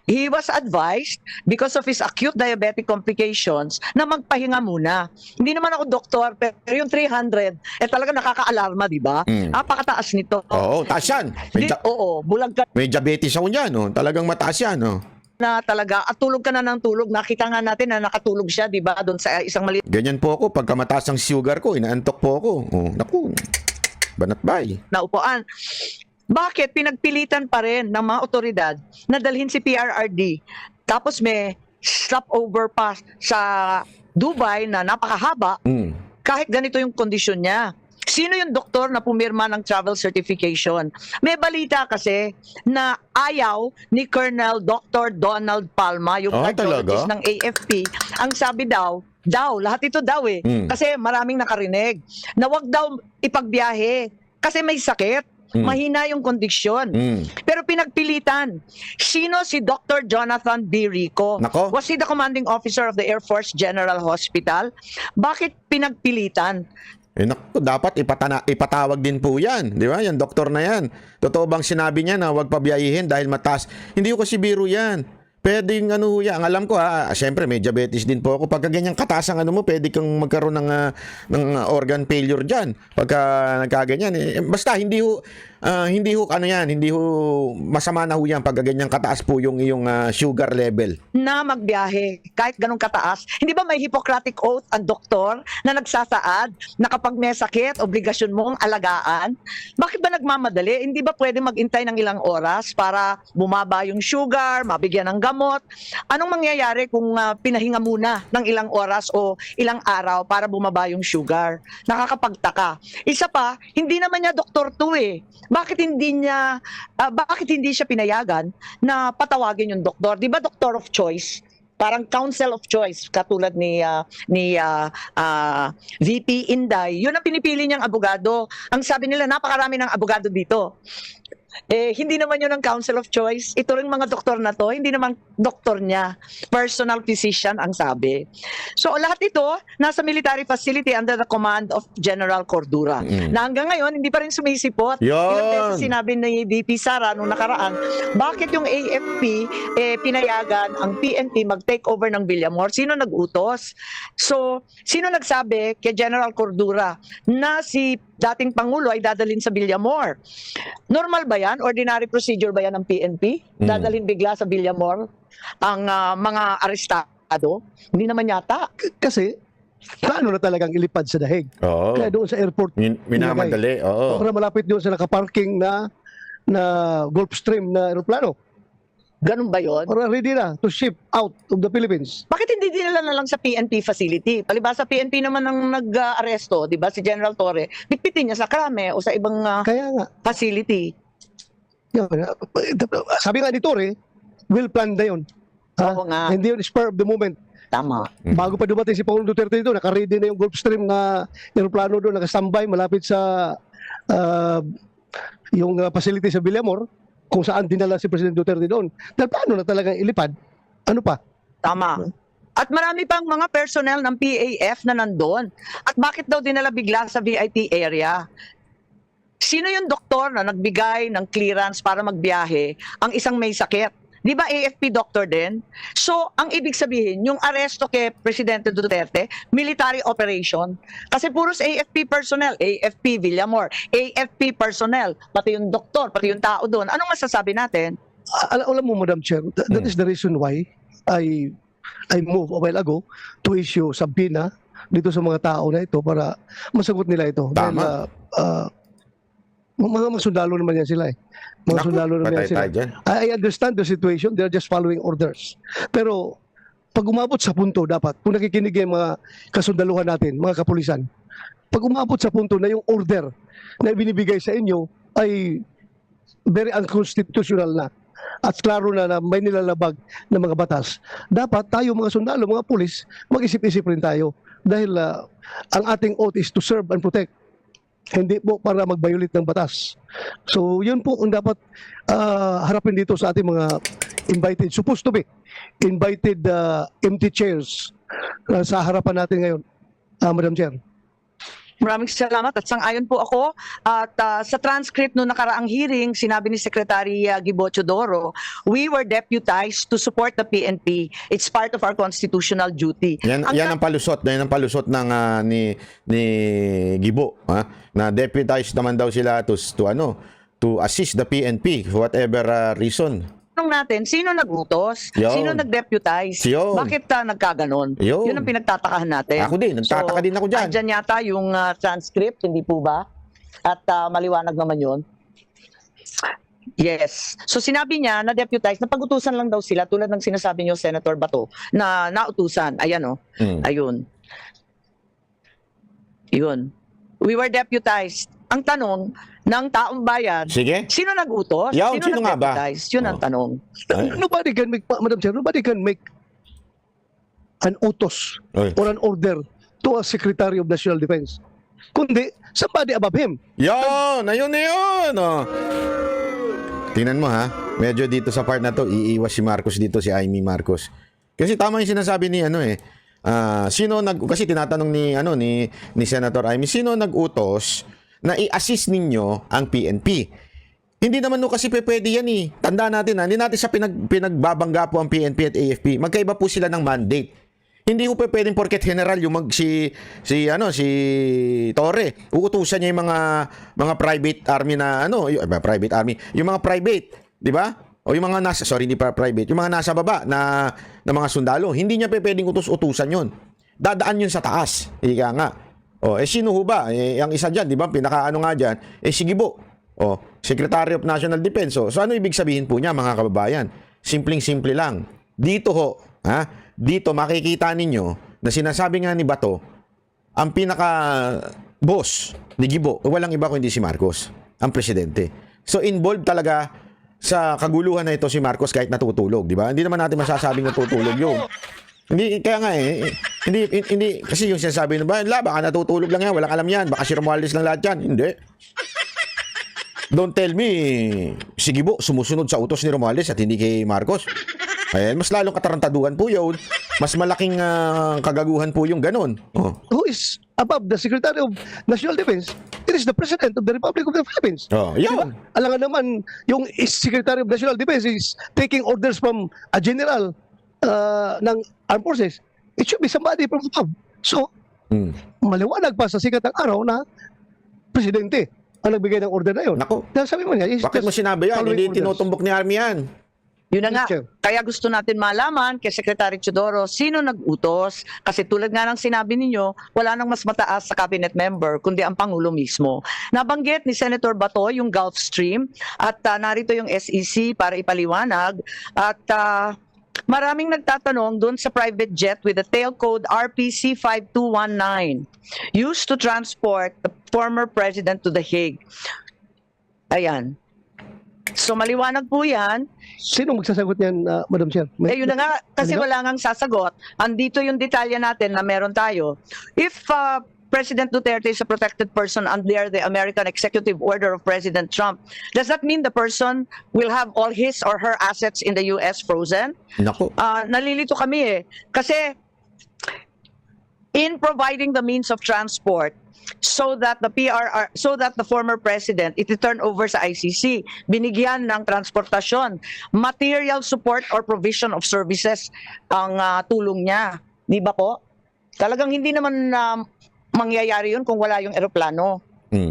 He was advised because of his acute diabetic complications na magpahinga muna. Hindi naman ako doktor pero yung 300 talaga nakaka-alarma, di ba? Napakataas nito. Oo, taas yan. Bulag ka May diabetes ako niyan. Talagang mataas yan. na talaga at tulog ka na ng tulog. Nakita nga natin na nakatulog siya, di ba, doon sa isang maliit Ganyan po ako. Pagka mataas ang sugar ko, inaantok po ako. Naku, banatbay. na upuan. Bakit pinagpilitan pa rin ng mga otoridad na dalhin si PRRD? Tapos may stopover pa sa Dubai na napakahaba kahit ganito yung kondisyon niya. Sino yung doktor na pumirma ng travel certification? May balita kasi na ayaw ni Colonel Dr. Donald Palma, yung cardiologist ng AFP. Ang sabi daw, lahat ito daw kasi maraming nakarinig, na wag daw ipagbiyahe kasi may sakit. Mahina yung kondisyon. Pero pinagpilitan. Sino si Dr. Jonathan B. Rico? Nako. Was he the commanding officer of the Air Force General Hospital? Bakit pinagpilitan? Eh naku, dapat ipatawag din po yan. Di ba? Yan, doktor na yan. Totoo bang sinabi niya na huwag pabiyahihin dahil mataas? Hindi ko kasi biro yan. Pwedeng ano ho yan. Ang alam ko syempre may diabetes din po ako. Pagka ganyang kataas ang ano mo, pwede kang magkaroon ng organ failure dyan. Pagka nagkaganyan. Basta hindi ho ano yan, hindi ho masama na ho yan pagka ganyang kataas po yung iyong sugar level. Na magbiyahe kahit ganun kataas. Hindi ba may Hippocratic Oath ang doktor na nagsasaad na kapag may sakit, obligasyon mong alagaan? Bakit ba nagmamadali? Hindi ba pwede magintay ng ilang oras para bumaba yung sugar, mabigyan ng gamot? Anong mangyayari kung pinahinga muna ng ilang oras o ilang araw para bumaba yung sugar? Nakakapagtaka. Isa pa, hindi naman niya doktor to eh. Bakit hindi siya pinayagan na patawagin yung doktor? 'Di ba doctor of choice? Parang counsel of choice katulad ni VP Inday. 'Yun ang pinipili niyang abogado. Ang sabi nila napakarami ng abogado dito. Hindi naman yun ang counsel of choice. Ito rin mga doktor na to, hindi naman doktor niya. Personal physician ang sabi. So lahat ito, nasa military facility under the command of General Cordura. Na hanggang ngayon, hindi pa rin sumisipot. Yun. Ilang beses sinabi ni VP Sara nung nakaraan, bakit yung AFP pinayagan ang PNP mag-take over ng Villamor? Sino nag-utos? So, sino nagsabi kay General Cordura na si dating Pangulo ay dadalhin sa Villamor? Normal ba yan? Ordinary procedure ba yan ng PNP? Dadalhin bigla sa Villamor ang mga arestado? Hindi naman yata. Kasi, paano na talagang ilipad sa dahig? Oo. Kaya doon sa airport. Minamadali. Oo. Para malapit doon sa nakaparking na Gulfstream na aeroplano. Ganun ba yun? Para ready na to ship out of the Philippines. Bakit hindi dinala na lang sa PNP facility? Palibhasa PNP naman ang nag-aresto, di ba? Si General Torre. Bitbitin niya sa Krame o sa ibang Kaya nga. facility. Yun, sabi nga ni Torre, well planned na yun. Oo nga. Hindi yun spur of the moment. Tama. Bago pa dumating si Pangulong Duterte doon, naka-ready na yung Gulfstream na aeroplano doon, naka-standby malapit sa yung facility sa Villamor, kung saan dinala si President Duterte doon. Dahil paano na talagang ilipad? Ano pa? Tama. At marami pang mga personnel ng PAF na nandoon. At bakit daw dinala bigla sa VIP area? Sino yung doktor na nagbigay ng clearance para magbiyahe ang isang may sakit? Di ba AFP doctor din? So, ang ibig sabihin, yung aresto kay Presidente Duterte, military operation. Kasi puros AFP personnel, AFP Villamor, AFP personnel, pati yung doktor, pati yung tao doon. Anong masasabi natin? Alam mo, Madam Chair, that is the reason why I moved a while ago to issue subpoena dito sa mga tao na ito para masagot nila ito. Tama. Dahil, mga sundalo naman yan sila eh. Mga Naku, sundalo naman patay yan sila. tayo dyan. I understand the situation, they're just following orders. Pero pag umabot sa punto dapat, kung nakikinig yung mga kasundaluhan natin, mga kapulisan, pag umabot sa punto na yung order na binibigay sa inyo ay very unconstitutional na at klaro na may nilalabag na mga batas, dapat tayo mga sundalo, mga pulis, mag-isip-isip rin tayo. Dahil ang ating oath is to serve and protect. Hindi po para mag-violate ng batas. So, yun po ang dapat harapin dito sa ating mga invited, supposed to be invited empty chairs sa harapan natin ngayon, Madam Chair. Maraming salamat at sang-ayon po ako. At sa transcript noong nakaraang hearing, sinabi ni Secretary Gibo Chodoro, we were deputized to support the PNP. It's part of our constitutional duty. Yan ang palusot, ng ni Gibo, ha? Na deputized naman daw sila to assist the PNP for whatever reason. Tanong natin, sino nag-utos? Yun. Sino nag-deputize? Yun. Bakit nagkaganon? Yun. Yun ang pinagtatakahan natin. Ako din, nagtataka din ako dyan. Andyan yata yung transcript, hindi po ba? At maliwanag naman yun. Yes. So sinabi niya na deputize, na pag-utusan lang daw sila tulad ng sinasabi niyo, Senator Bato, na nautusan. Ayan o. Ayun. Yun. We were deputized. Ang tanong ng taong bayan, Sige. sino nag-utos? Sino nga ba? nag-deputize? Yun ang tanong. Nobody can make, Madam Chair, nobody can make an utos Oy. or an order to a Secretary of National Defense. Kundi, somebody above him. Ayun na yun. Oh. Tingnan mo ha, medyo dito sa part na to, iiwas si Marcos dito, si Amy Marcos. Kasi tama yung sinasabi ni kasi tinatanong ni Senator Amy, sino nag-utos na i-assist ninyo ang PNP? Hindi naman kasi pwede yan eh. Tandaan natin hindi natin sa pinagbabangga po ang PNP at AFP. Magkaiba po sila ng mandate. Hindi ko pwedeng porket general yung si Torre, uutusan niya yung mga private army na private army, yung mga private, 'di ba? O yung mga hindi pa private, yung mga nasa baba na mga sundalo. Hindi niya pwedeng utusan 'yon. Dadaan 'yun sa taas. Ika nga. Sino ho ba? Ang isa diyan, 'di ba? Pinakaano nga diyan, Sigibo. Secretary of National Defense. So ano ibig sabihin po niya, mga kababayan? Simpleng-simple lang. Dito dito makikita ninyo na sinasabi nga ni Bato, ang pinaka-boss ni Gibo, walang iba kundi si Marcos, ang presidente. So involved talaga sa kaguluhan na ito si Marcos kahit natutulog, di ba? Hindi naman natin masasabing natutulog yun. Hindi, kaya nga hindi, kasi yung sinasabi na baka natutulog lang yan, walang alam yan, baka si Romualdez lang lahat yan. Hindi. Don't tell me, si Gibo sumusunod sa utos ni Romualdez at hindi kay Marcos. Mas lalong katarantaduhan po yun. Mas malaking kagaguhan po yung ganun. Who is above the Secretary of National Defense? It is the President of the Republic of the Philippines. Yeah. Alangan naman, yung Secretary of National Defense is taking orders from a general ng armed forces. It should be somebody from above. So, maliwanag pa sa sikat ng araw na Presidente ang nagbigay ng order na yun. Nako. Dahil sabi mo niya, Bakit mo sinabi yan? Hindi tinutumbok ni Army yan. Yun na nga. Sure. Kaya gusto natin malaman kay Secretary Teodoro sino nag-utos. Kasi tulad nga ng sinabi ninyo, wala nang mas mataas sa cabinet member kundi ang Pangulo mismo. Nabanggit ni Senator Bato yung Gulf Stream at narito yung SEC para ipaliwanag. At maraming nagtatanong doon sa private jet with the tail code RPC 5219 used to transport the former president to The Hague. Ayan. So maliwanag po yan. Sino magsasagot niyan, Madam Chair? Yun na nga, kasi wala ngang sasagot. Andito yung detalye natin na meron tayo. If President Duterte is a protected person under the American executive order of President Trump, does that mean the person will have all his or her assets in the US frozen? Nako. Nalilito kami kasi in providing the means of transport so that the former president iti-turn over sa ICC, binigyan ng transportasyon, material support or provision of services ang tulong niya. Di ba po? Talagang hindi naman mangyayari yun kung wala yung eroplano.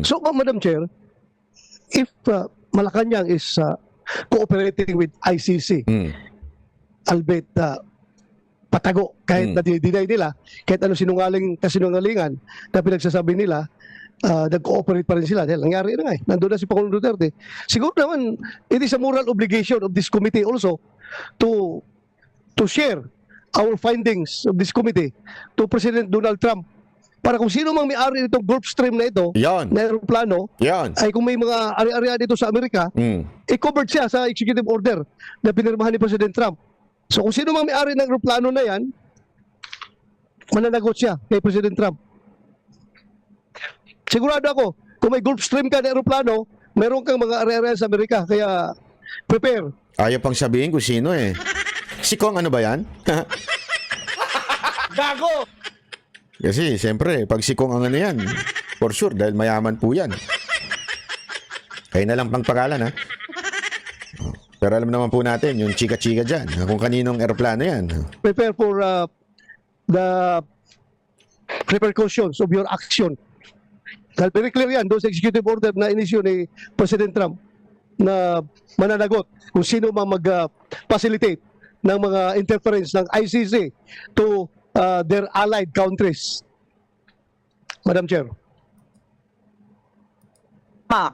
So, Madam Chair, if Malacanang is cooperating with ICC, albeit patago, kahit na dinay nila, kahit ano kasinungalingan na pinagsasabi nila, nag-cooperate pa rin sila. Dahil nangyari na nga nandun na si Pangulong Duterte. Siguro naman, it is a moral obligation of this committee also to share our findings of this committee to President Donald Trump. Para kung sino mang may-ari nitong Gulf Stream na ito, na aeroplano, ay kung may mga ari-arian dito sa Amerika, i-covered siya sa executive order na pinirmahan ni President Trump. So kung sino mang may-ari ng aeroplano na yan, mananagot siya kay President Trump. Sigurado ako, kung may Gulf Stream ka na aeroplano, meron kang mga ari-arian sa Amerika. Kaya prepare. Ayaw pang sabihin kung sino Si Kong ano ba yan? Gago! Kasi siyempre, pag si Kong ang ano yan, for sure, dahil mayaman po yan. Kaya na lang pang pagalan, ha? Pero alam naman po natin, yung chika-chika dyan, kung kaninong aeroplano yan. Prepare for the repercussions of your action. Dahil very clear yan, doon sa executive order na inisyo ni President Trump na mananagot kung sino mang mag-facilitate ng mga interference ng ICC to their allied countries. Madam Chair.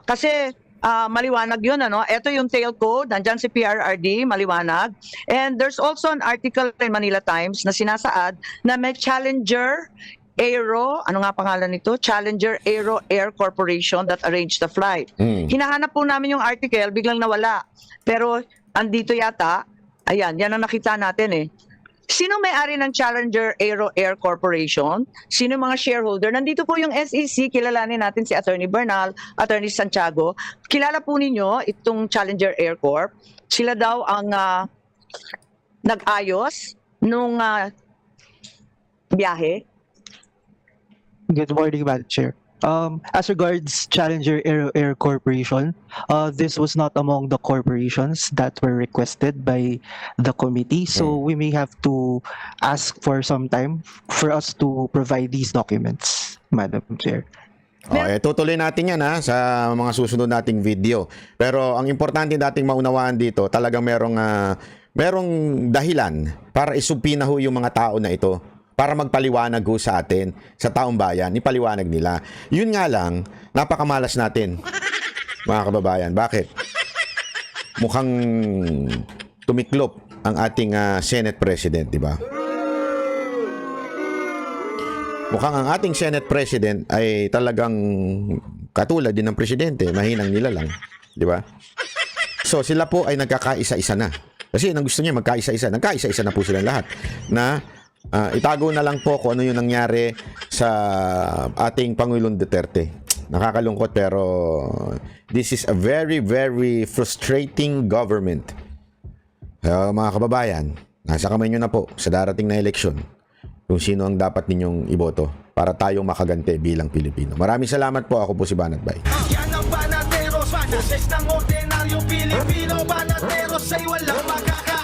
Kasi maliwanag yun, ano? Ito yung tail code, nandyan si PRRD, maliwanag. And there's also an article in Manila Times na sinasaad na may Challenger Aero, ano nga pangalan nito? Challenger Aero Air Corporation that arranged the flight. Hinahanap po namin yung article, biglang nawala. Pero andito yata, ayan, yan ang nakita natin Sino may-ari ng Challenger Aero Air Corporation? Sino mga shareholder? Nandito po yung SEC, kilalanin natin si Attorney Bernal, Attorney Santiago. Kilala po ninyo itong Challenger Air Corp. Sila daw ang nag-ayos nung biyahe? Good morning, Madam Chair. As regards Challenger Air Corporation, this was not among the corporations that were requested by the committee, so we may have to ask for some time for us to provide these documents, Madam Chair. Okay, tutuloy natin yan ha, sa mga susunod nating video. Pero ang importante nating maunawaan dito, talagang merong dahilan para isubpina ho yung mga tao na ito, para magpaliwanag ho sa atin, sa taong bayan, ipaliwanag nila. Yun nga lang, napakamalas natin, mga kababayan. Bakit? Mukhang tumiklop ang ating Senate President, di ba? Mukhang ang ating Senate President ay talagang katulad din ng Presidente, mahinang nila lang, di ba? So sila po ay nagkakaisa-isa na. Kasi nang gusto niya magkaisa-isa, nagkaisa-isa na po silang lahat na itago na lang po kung ano yung nangyari sa ating Pangulong Duterte. Nakakalungkot pero this is a very, very frustrating government. Mga kababayan, nasa kamay nyo na po sa darating na eleksyon kung sino ang dapat ninyong iboto para tayong makagante bilang Pilipino. Maraming salamat po. Ako po si Banat Bay. Yan ang Banateros, boses ng ordinaryong Pilipino. Banateros ay walang makaka